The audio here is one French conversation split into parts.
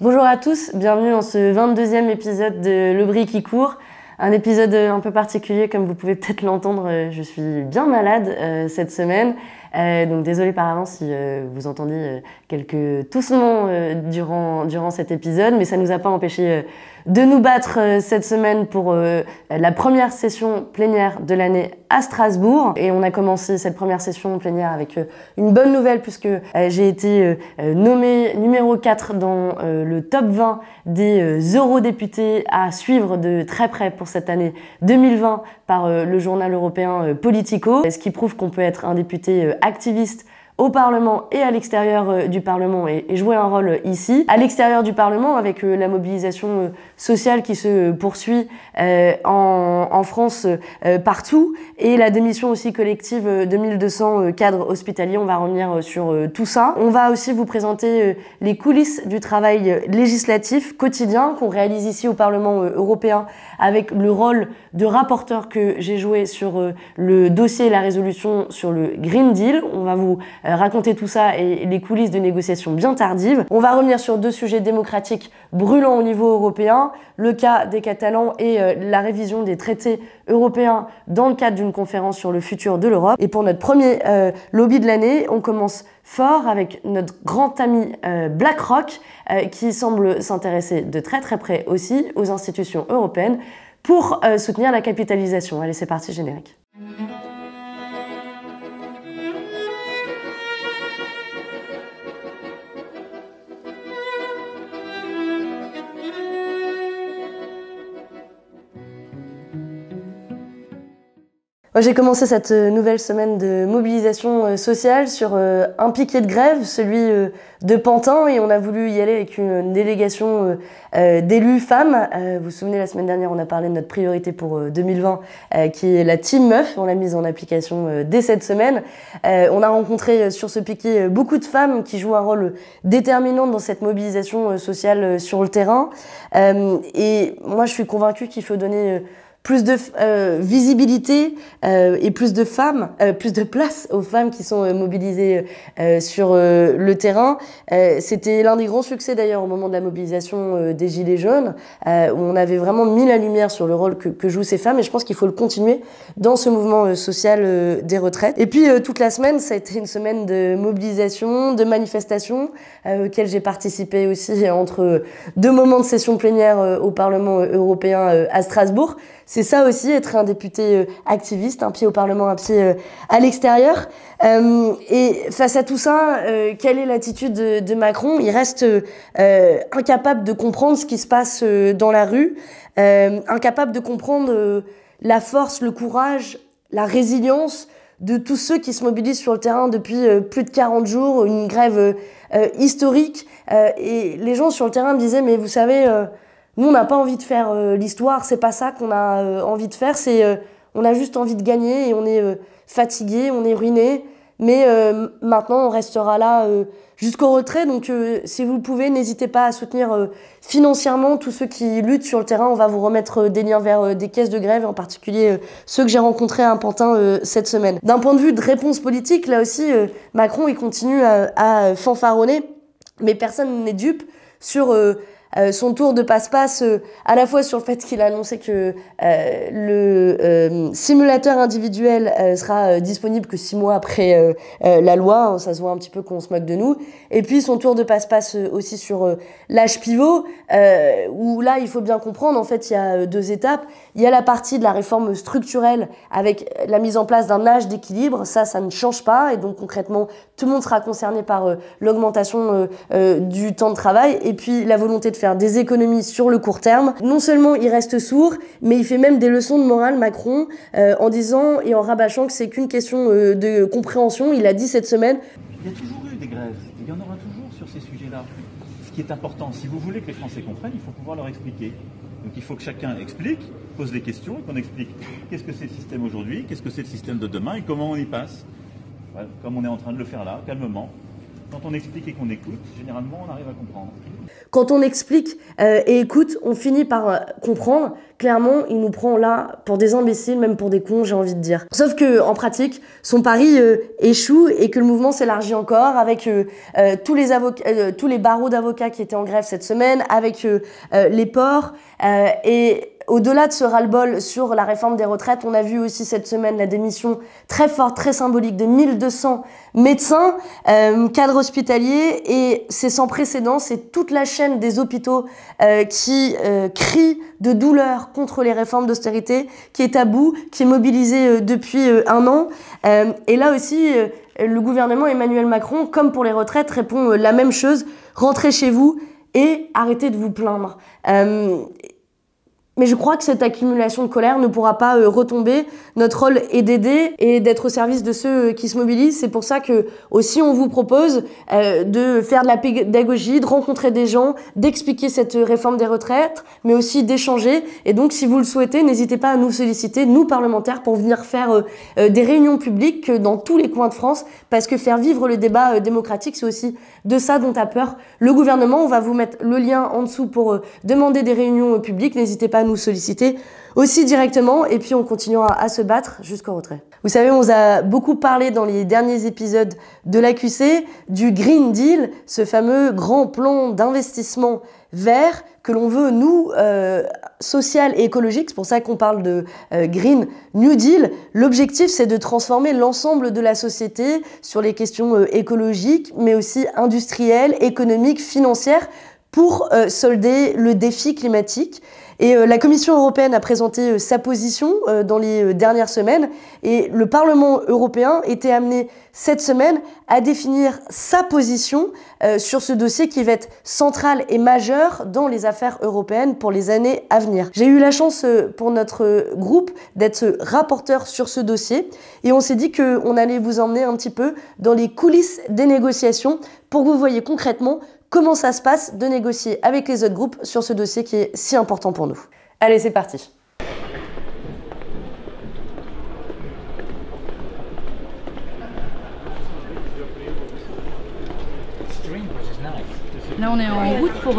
Bonjour à tous, bienvenue dans ce 22e épisode de Le Bruit qui court. Un épisode un peu particulier, comme vous pouvez peut-être l'entendre, je suis bien malade cette semaine. Donc désolée par avance si vous entendez quelques toussements durant cet épisode, mais ça ne nous a pas empêché de nous battre cette semaine pour la première session plénière de l'année à Strasbourg. Et on a commencé cette première session plénière avec une bonne nouvelle puisque j'ai été nommée numéro 4 dans le top 20 des eurodéputés à suivre de très près pour cette année 2020 par le journal européen Politico, ce qui prouve qu'on peut être un député activiste au Parlement et à l'extérieur du Parlement et jouer un rôle ici. À l'extérieur du Parlement, avec la mobilisation sociale qui se poursuit en France partout, et la démission aussi collective de 1200 cadres hospitaliers. On va revenir sur tout ça. On va aussi vous présenter les coulisses du travail législatif quotidien qu'on réalise ici au Parlement européen avec le rôle de rapporteur que j'ai joué sur le dossier et la résolution sur le Green Deal. On va vous raconter tout ça et les coulisses de négociations bien tardives. On va revenir sur deux sujets démocratiques brûlants au niveau européen, le cas des Catalans et la révision des traités européens dans le cadre d'une conférence sur le futur de l'Europe. Et pour notre premier lobby de l'année, on commence fort avec notre grand ami BlackRock qui semble s'intéresser de très très près aussi aux institutions européennes pour soutenir la capitalisation. Allez, c'est parti, générique. J'ai commencé cette nouvelle semaine de mobilisation sociale sur un piquet de grève, celui de Pantin, et on a voulu y aller avec une délégation d'élus femmes. Vous vous souvenez, la semaine dernière, on a parlé de notre priorité pour 2020, qui est la Team Meuf. On l'a mise en application dès cette semaine. On a rencontré sur ce piquet beaucoup de femmes qui jouent un rôle déterminant dans cette mobilisation sociale sur le terrain. Et moi, je suis convaincue qu'il faut donner plus de visibilité et plus de femmes, plus de place aux femmes qui sont mobilisées sur le terrain. C'était l'un des grands succès d'ailleurs au moment de la mobilisation des Gilets jaunes, où on avait vraiment mis la lumière sur le rôle que jouent ces femmes, et je pense qu'il faut le continuer dans ce mouvement social des retraites. Et puis toute la semaine, ça a été une semaine de mobilisation, de manifestations, auxquelles j'ai participé aussi entre deux moments de session plénière au Parlement européen à Strasbourg. C'est ça aussi, être un député activiste, un pied au Parlement, un pied à l'extérieur. Et face à tout ça, quelle est l'attitude de Macron? Il reste incapable de comprendre ce qui se passe dans la rue, incapable de comprendre la force, le courage, la résilience de tous ceux qui se mobilisent sur le terrain depuis plus de 40 jours, une grève historique. Et les gens sur le terrain me disaient, mais vous savez, nous, on n'a pas envie de faire l'histoire, c'est pas ça qu'on a envie de faire, on a juste envie de gagner et on est fatigué, on est ruiné, mais maintenant on restera là jusqu'au retrait. Donc si vous le pouvez, n'hésitez pas à soutenir financièrement tous ceux qui luttent sur le terrain. On va vous remettre des liens vers des caisses de grève, en particulier ceux que j'ai rencontrés à Pantin cette semaine. D'un point de vue de réponse politique, là aussi, Macron il continue à fanfaronner, mais personne n'est dupe sur son tour de passe-passe, à la fois sur le fait qu'il a annoncé que le simulateur individuel sera disponible que 6 mois après la loi, ça se voit un petit peu qu'on se moque de nous, et puis son tour de passe-passe aussi sur l'âge pivot, où là il faut bien comprendre, en fait il y a deux étapes. Il y a la partie de la réforme structurelle avec la mise en place d'un âge d'équilibre, ça ne change pas, et donc concrètement tout le monde sera concerné par l'augmentation du temps de travail, et puis la volonté de faire des économies sur le court terme. Non seulement il reste sourd, mais il fait même des leçons de morale, Macron, en disant et en rabâchant que c'est qu'une question de compréhension. Il a dit cette semaine. Il y a toujours eu des grèves, il y en aura toujours sur ces sujets-là. Ce qui est important, si vous voulez que les Français comprennent, il faut pouvoir leur expliquer. Donc il faut que chacun explique, pose des questions et qu'on explique qu'est-ce que c'est le système aujourd'hui, qu'est-ce que c'est le système de demain et comment on y passe. Voilà, comme on est en train de le faire là, calmement. Quand on explique et qu'on écoute, généralement, on arrive à comprendre. Quand on explique et écoute, on finit par comprendre. Clairement, il nous prend là pour des imbéciles, même pour des cons, j'ai envie de dire. Sauf que en pratique, son pari échoue et que le mouvement s'élargit encore avec tous les barreaux d'avocats qui étaient en grève cette semaine, avec les ports et au-delà de ce ras-le-bol sur la réforme des retraites, on a vu aussi cette semaine la démission très forte, très symbolique de 1200 médecins, cadres hospitaliers, et c'est sans précédent, c'est toute la chaîne des hôpitaux qui crie de douleur contre les réformes d'austérité, qui est à bout, qui est mobilisée depuis un an. Et là aussi, le gouvernement Emmanuel Macron, comme pour les retraites, répond la même chose, rentrez chez vous et arrêtez de vous plaindre. Mais je crois que cette accumulation de colère ne pourra pas retomber. Notre rôle est d'aider et d'être au service de ceux qui se mobilisent. C'est pour ça que aussi on vous propose de faire de la pédagogie, de rencontrer des gens, d'expliquer cette réforme des retraites, mais aussi d'échanger. Et donc, si vous le souhaitez, n'hésitez pas à nous solliciter, nous parlementaires, pour venir faire des réunions publiques dans tous les coins de France, parce que faire vivre le débat démocratique, c'est aussi de ça dont a peur le gouvernement. On va vous mettre le lien en dessous pour demander des réunions publiques. N'hésitez pas à nous solliciter aussi directement, et puis on continuera à se battre jusqu'au retrait. Vous savez, on vous a beaucoup parlé dans les derniers épisodes de l'AQC du Green Deal, ce fameux grand plan d'investissement vert que l'on veut, nous, social et écologique. C'est pour ça qu'on parle de Green New Deal. L'objectif, c'est de transformer l'ensemble de la société sur les questions écologiques, mais aussi industrielles, économiques, financières, pour solder le défi climatique. Et la Commission européenne a présenté sa position dans les dernières semaines, et le Parlement européen était amené cette semaine à définir sa position sur ce dossier qui va être central et majeur dans les affaires européennes pour les années à venir. J'ai eu la chance pour notre groupe d'être rapporteur sur ce dossier, et on s'est dit qu'on allait vous emmener un petit peu dans les coulisses des négociations pour que vous voyez concrètement comment ça se passe de négocier avec les autres groupes sur ce dossier qui est si important pour nous. Allez, c'est parti. Là, on est en route pour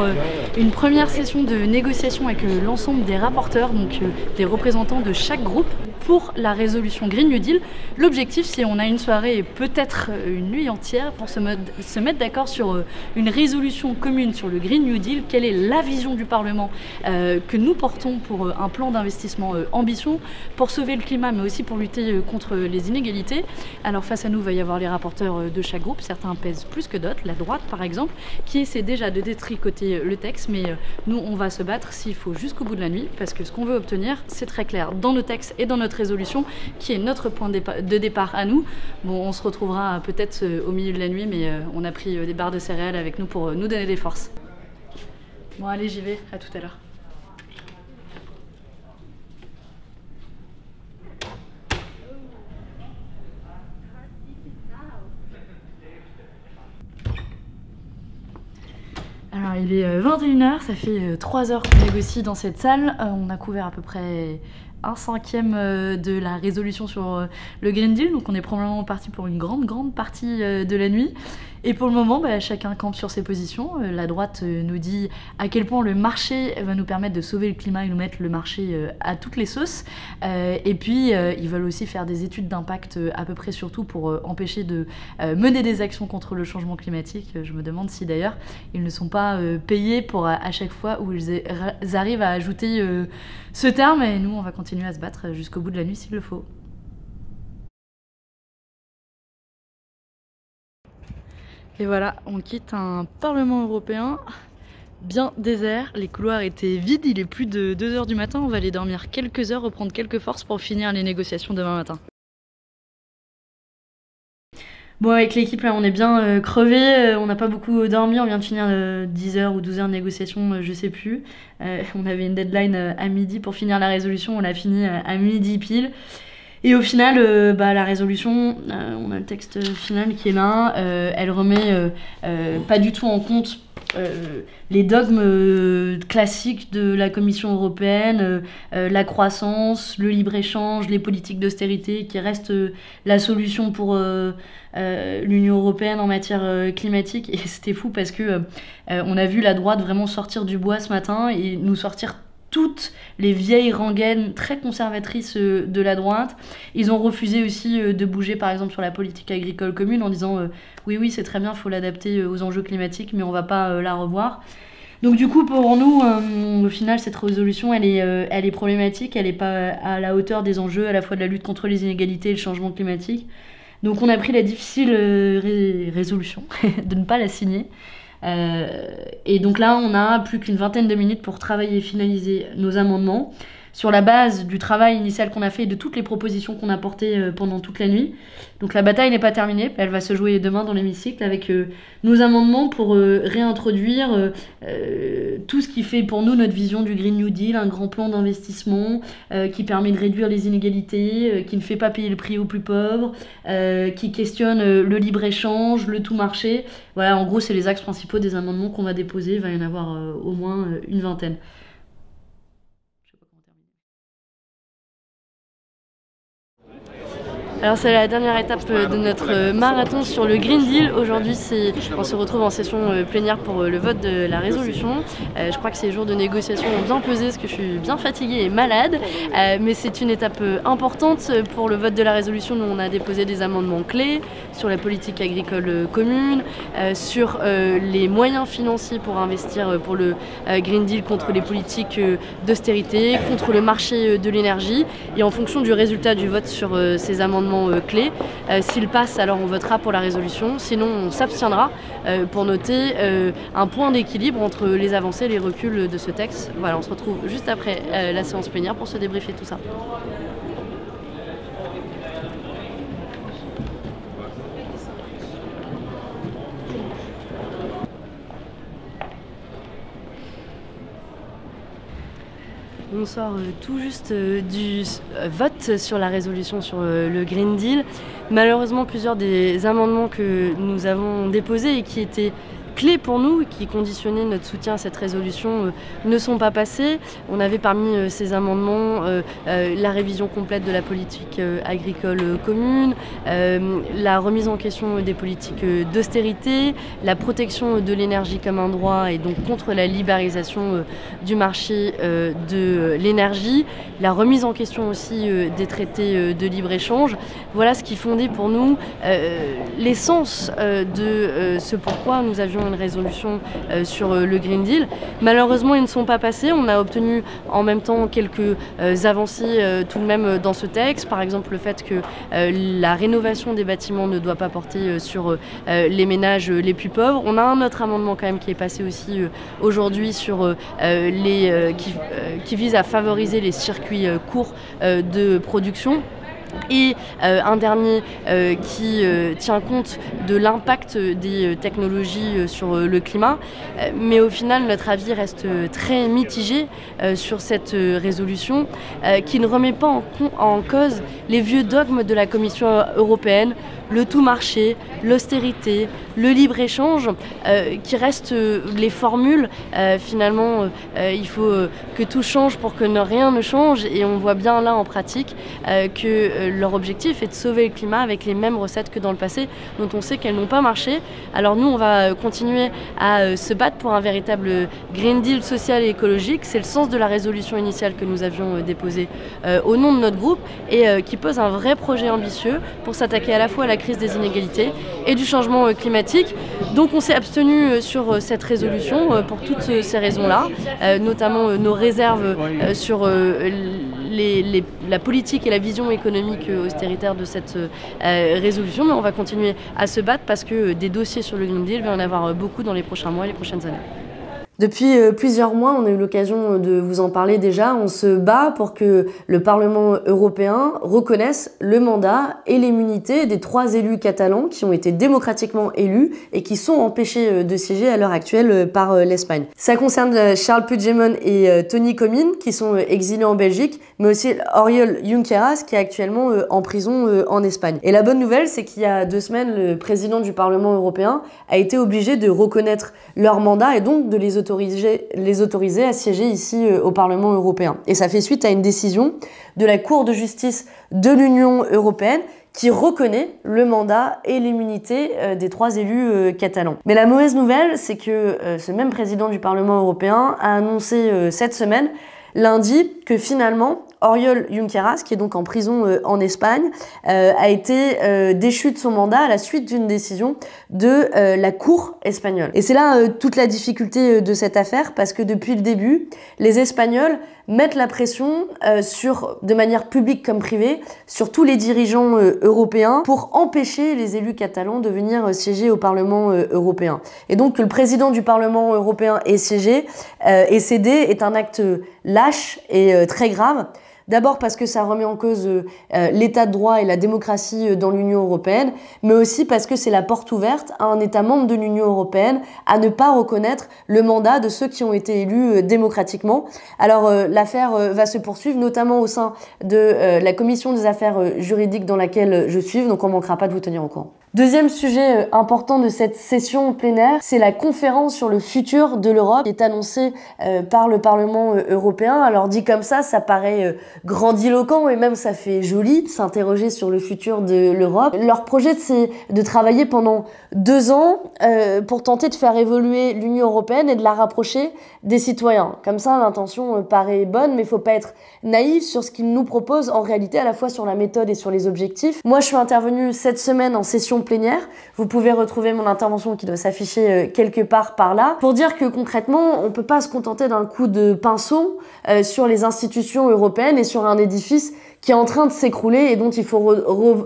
une première session de négociation avec l'ensemble des rapporteurs, donc des représentants de chaque groupe, pour la résolution Green New Deal. L'objectif, c'est on a une soirée et peut-être une nuit entière pour se mettre d'accord sur une résolution commune sur le Green New Deal. Quelle est la vision du Parlement que nous portons pour un plan d'investissement ambitieux pour sauver le climat, mais aussi pour lutter contre les inégalités. Alors face à nous, il va y avoir les rapporteurs de chaque groupe. Certains pèsent plus que d'autres, la droite par exemple, qui essaie déjà de détricoter le texte, mais nous, on va se battre s'il faut jusqu'au bout de la nuit, parce que ce qu'on veut obtenir, c'est très clair dans nos textes et dans notre résolution, qui est notre point de départ à nous. Bon, on se retrouvera peut-être au milieu de la nuit, mais on a pris des barres de céréales avec nous pour nous donner des forces. Bon, allez, j'y vais, à tout à l'heure. Alors, il est 21h, ça fait 3 heures qu'on négocie dans cette salle. On a couvert à peu près 1/5 de la résolution sur le Green Deal, donc on est probablement parti pour une grande partie de la nuit. Et pour le moment, chacun campe sur ses positions. La droite nous dit à quel point le marché va nous permettre de sauver le climat et nous mettre le marché à toutes les sauces. Et puis, ils veulent aussi faire des études d'impact à peu près surtout pour empêcher de mener des actions contre le changement climatique. Je me demande si d'ailleurs, ils ne sont pas payés pour à chaque fois où ils arrivent à ajouter ce terme. Et nous, on va continuer à se battre jusqu'au bout de la nuit s'il le faut. Et voilà, on quitte un Parlement européen bien désert. Les couloirs étaient vides, il est plus de 2 h du matin. On va aller dormir quelques heures, reprendre quelques forces pour finir les négociations demain matin. Bon, avec l'équipe, là, on est bien crevés. On n'a pas beaucoup dormi. On vient de finir 10 h ou 12 h de négociation, je sais plus. On avait une deadline à midi pour finir la résolution. On l'a fini à midi pile. Et au final, la résolution, on a le texte final qui est là, elle remet pas du tout en compte les dogmes classiques de la Commission européenne, la croissance, le libre-échange, les politiques d'austérité qui restent la solution pour l'Union européenne en matière climatique. Et c'était fou parce que on a vu la droite vraiment sortir du bois ce matin et nous sortir toutes les vieilles rengaines très conservatrices de la droite. Ils ont refusé aussi de bouger par exemple sur la politique agricole commune en disant oui c'est très bien, il faut l'adapter aux enjeux climatiques mais on va pas la revoir. Donc du coup pour nous au final cette résolution elle est problématique, elle n'est pas à la hauteur des enjeux à la fois de la lutte contre les inégalités et le changement climatique. Donc on a pris la difficile résolution de ne pas la signer. Et donc là, on a plus qu'une vingtaine de minutes pour travailler et finaliser nos amendements sur la base du travail initial qu'on a fait et de toutes les propositions qu'on a portées pendant toute la nuit. Donc la bataille n'est pas terminée, elle va se jouer demain dans l'hémicycle avec nos amendements pour réintroduire tout ce qui fait pour nous notre vision du Green New Deal, un grand plan d'investissement qui permet de réduire les inégalités, qui ne fait pas payer le prix aux plus pauvres, qui questionne le libre-échange, le tout marché. Voilà, en gros, c'est les axes principaux des amendements qu'on va déposer. Il va y en avoir au moins une vingtaine. Alors c'est la dernière étape de notre marathon sur le Green Deal. Aujourd'hui, on se retrouve en session plénière pour le vote de la résolution. Je crois que ces jours de négociation ont bien pesé parce que je suis bien fatiguée et malade. Mais c'est une étape importante pour le vote de la résolution. Nous, on a déposé des amendements clés sur la politique agricole commune, sur les moyens financiers pour investir pour le Green Deal contre les politiques d'austérité, contre le marché de l'énergie. Et en fonction du résultat du vote sur ces amendements clés. S'il passe, alors on votera pour la résolution. Sinon, on s'abstiendra pour noter un point d'équilibre entre les avancées et les reculs de ce texte. Voilà, on se retrouve juste après la séance plénière pour se débriefer tout ça. On sort tout juste du vote sur la résolution sur le Green Deal. Malheureusement, plusieurs des amendements que nous avons déposés et qui étaient clés pour nous, qui conditionnaient notre soutien à cette résolution, ne sont pas passés. On avait parmi ces amendements la révision complète de la politique agricole commune, la remise en question des politiques d'austérité, la protection de l'énergie comme un droit et donc contre la libéralisation du marché de l'énergie, la remise en question aussi des traités de libre-échange. Voilà ce qui fondait pour nous l'essence de ce pourquoi nous avions une résolution sur le Green Deal. Malheureusement, ils ne sont pas passés. On a obtenu en même temps quelques avancées tout de même dans ce texte. Par exemple, le fait que la rénovation des bâtiments ne doit pas porter sur les ménages les plus pauvres. On a un autre amendement quand même qui est passé aussi aujourd'hui sur qui vise à favoriser les circuits courts de production. Et un dernier qui tient compte de l'impact des technologies sur le climat. Mais au final, notre avis reste très mitigé sur cette résolution qui ne remet pas en cause les vieux dogmes de la Commission européenne, le tout marché, l'austérité, le libre-échange, qui restent les formules. Finalement, il faut que tout change pour que rien ne change. Et on voit bien là en pratique que leur objectif est de sauver le climat avec les mêmes recettes que dans le passé, dont on sait qu'elles n'ont pas marché. Alors nous, on va continuer à se battre pour un véritable Green Deal social et écologique. C'est le sens de la résolution initiale que nous avions déposée au nom de notre groupe et qui pose un vrai projet ambitieux pour s'attaquer à la fois à la crise des inégalités et du changement climatique. Donc on s'est abstenu sur cette résolution pour toutes ces raisons-là, notamment nos réserves sur la politique et la vision économique austéritaire de cette résolution, mais on va continuer à se battre parce que des dossiers sur le Green Deal, il va y en avoir beaucoup dans les prochains mois et les prochaines années. Depuis plusieurs mois, on a eu l'occasion de vous en parler déjà, on se bat pour que le Parlement européen reconnaisse le mandat et l'immunité des 3 élus catalans qui ont été démocratiquement élus et qui sont empêchés de siéger à l'heure actuelle par l'Espagne. Ça concerne Charles Puigdemont et Toni Comín qui sont exilés en Belgique, mais aussi Oriol Junqueras qui est actuellement en prison en Espagne. Et la bonne nouvelle, c'est qu'il y a 2 semaines, le président du Parlement européen a été obligé de reconnaître leur mandat et donc de les autoriser à siéger ici au Parlement européen. Et ça fait suite à une décision de la Cour de justice de l'Union européenne qui reconnaît le mandat et l'immunité des 3 élus catalans. Mais la mauvaise nouvelle, c'est que ce même président du Parlement européen a annoncé cette semaine, lundi, que finalement, Oriol Junqueras, qui est donc en prison en Espagne, a été déchu de son mandat à la suite d'une décision de la Cour espagnole. Et c'est là toute la difficulté de cette affaire, parce que depuis le début, les Espagnols mettent la pression de manière publique comme privée sur tous les dirigeants européens pour empêcher les élus catalans de venir siéger au Parlement européen. Et donc que le président du Parlement européen ait siégé et cédé est un acte lâche et très grave. D'abord parce que ça remet en cause l'état de droit et la démocratie dans l'Union européenne, mais aussi parce que c'est la porte ouverte à un État membre de l'Union européenne à ne pas reconnaître le mandat de ceux qui ont été élus démocratiquement. Alors l'affaire va se poursuivre, notamment au sein de la commission des affaires juridiques dans laquelle je suis, donc on ne manquera pas de vous tenir au courant. Deuxième sujet important de cette session plénière, c'est la conférence sur le futur de l'Europe qui est annoncée par le Parlement européen. Alors dit comme ça paraît grandiloquent et même ça fait joli de s'interroger sur le futur de l'Europe. Leur projet, c'est de travailler pendant 2 ans pour tenter de faire évoluer l'Union européenne et de la rapprocher des citoyens. Comme ça, l'intention paraît bonne, mais il faut pas être naïf sur ce qu'ils nous proposent en réalité, à la fois sur la méthode et sur les objectifs. Moi, je suis intervenue cette semaine en session plénière. Vous pouvez retrouver mon intervention qui doit s'afficher quelque part par là pour dire que concrètement, on peut pas se contenter d'un coup de pinceau sur les institutions européennes et sur un édifice qui est en train de s'écrouler et dont il faut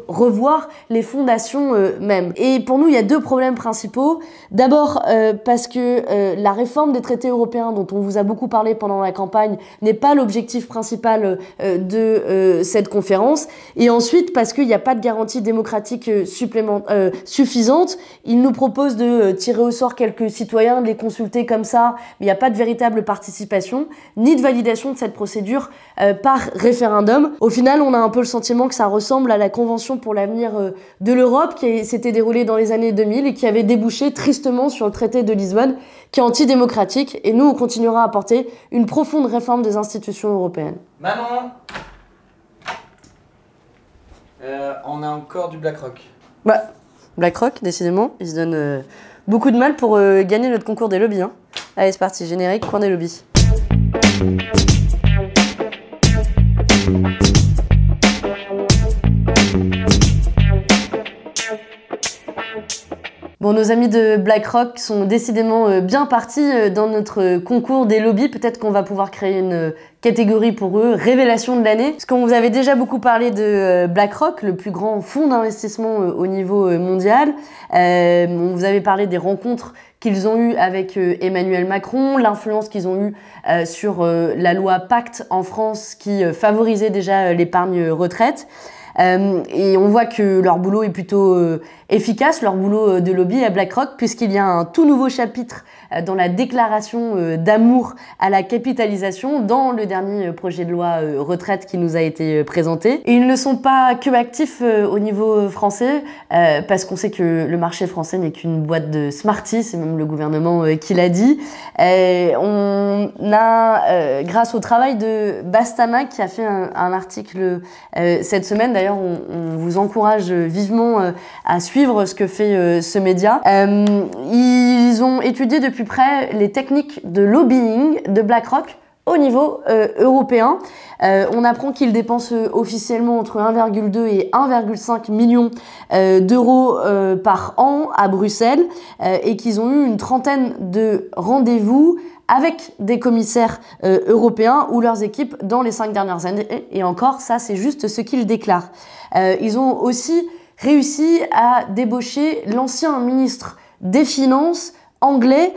revoir les fondations même. Et pour nous, il y a 2 problèmes principaux. D'abord, parce que la réforme des traités européens, dont on vous a beaucoup parlé pendant la campagne, n'est pas l'objectif principal de cette conférence. Et ensuite, parce qu'il n'y a pas de garantie démocratique suffisante. Ils nous proposent de tirer au sort quelques citoyens, de les consulter comme ça, mais il n'y a pas de véritable participation, ni de validation de cette procédure par référendum. Au final, on a un peu le sentiment que ça ressemble à la Convention pour l'avenir de l'Europe qui s'était déroulée dans les années 2000 et qui avait débouché tristement sur le traité de Lisbonne, qui est antidémocratique. Et nous, on continuera à porter une profonde réforme des institutions européennes. Maman, on a encore du BlackRock. Bah, BlackRock, décidément, ils se donnent beaucoup de mal pour gagner notre concours des lobbies. Hein. Allez, c'est parti, générique, coin des lobbies. Bon, nos amis de BlackRock sont décidément bien partis dans notre concours des lobbies. Peut-être qu'on va pouvoir créer une catégorie pour eux, révélation de l'année. Parce qu'on vous avait déjà beaucoup parlé de BlackRock, le plus grand fonds d'investissement au niveau mondial. On vous avait parlé des rencontres qu'ils ont eues avec Emmanuel Macron, l'influence qu'ils ont eue sur la loi Pacte en France qui favorisait déjà l'épargne retraite. Et on voit que leur boulot est plutôt efficace, leur boulot de lobby à BlackRock, puisqu'il y a un tout nouveau chapitre dans la déclaration d'amour à la capitalisation dans le dernier projet de loi retraite qui nous a été présenté. Et ils ne sont pas que actifs au niveau français, parce qu'on sait que le marché français n'est qu'une boîte de Smarties, c'est même le gouvernement qui l'a dit. On a, grâce au travail de Bastama, qui a fait un article cette semaine, d'ailleurs on vous encourage vivement à suivre ce que fait ce média. Ils ont étudié depuis près les techniques de lobbying de BlackRock au niveau européen. On apprend qu'ils dépensent officiellement entre 1,2 et 1,5 million d'euros par an à Bruxelles et qu'ils ont eu une trentaine de rendez-vous avec des commissaires européens ou leurs équipes dans les 5 dernières années. Et encore, ça, c'est juste ce qu'ils déclarent. Ils ont aussi réussi à débaucher l'ancien ministre des Finances anglais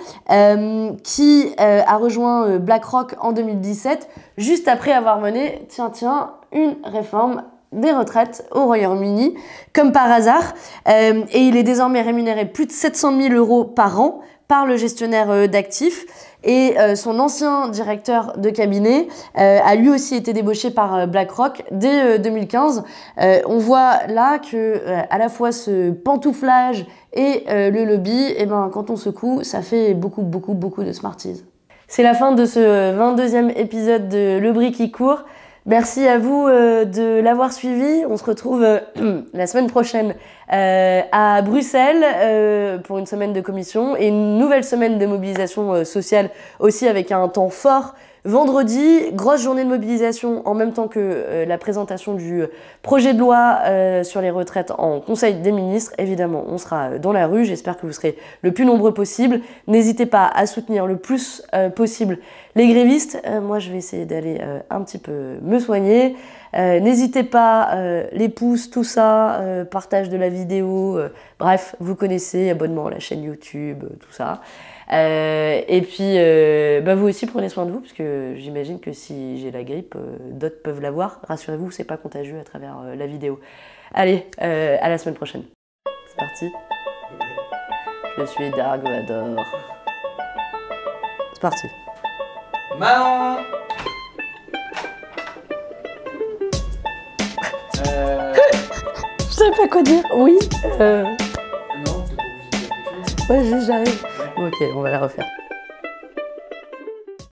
qui a rejoint BlackRock en 2017, juste après avoir mené, tiens, une réforme des retraites au Royaume-Uni, comme par hasard. Et il est désormais rémunéré plus de 700 000 € par an par le gestionnaire d'actifs. Et son ancien directeur de cabinet a lui aussi été débauché par BlackRock dès 2015. On voit là que à la fois ce pantouflage et le lobby, et ben, quand on secoue, ça fait beaucoup de Smarties. C'est la fin de ce 22e épisode de Le Bruit qui court. Merci à vous de l'avoir suivi. On se retrouve la semaine prochaine à Bruxelles pour une semaine de commission et une nouvelle semaine de mobilisation sociale aussi avec un temps fort. Vendredi, grosse journée de mobilisation en même temps que la présentation du projet de loi sur les retraites en Conseil des ministres. Évidemment, on sera dans la rue. J'espère que vous serez le plus nombreux possible. N'hésitez pas à soutenir le plus possible les grévistes. Moi, je vais essayer d'aller un petit peu me soigner. N'hésitez pas, les pouces, tout ça, partage de la vidéo, bref, vous connaissez, abonnement à la chaîne YouTube, tout ça. Et puis, vous aussi prenez soin de vous, parce que j'imagine que si j'ai la grippe, d'autres peuvent l'avoir. Rassurez-vous, c'est pas contagieux à travers la vidéo. Allez, à la semaine prochaine. C'est parti. Je suis Dark Vador. C'est parti. Manon. Je savais pas quoi dire. Oui. Non, t'es pas obligé de dire quelque chose. Ouais, juste j'arrive. Ok, on va la refaire.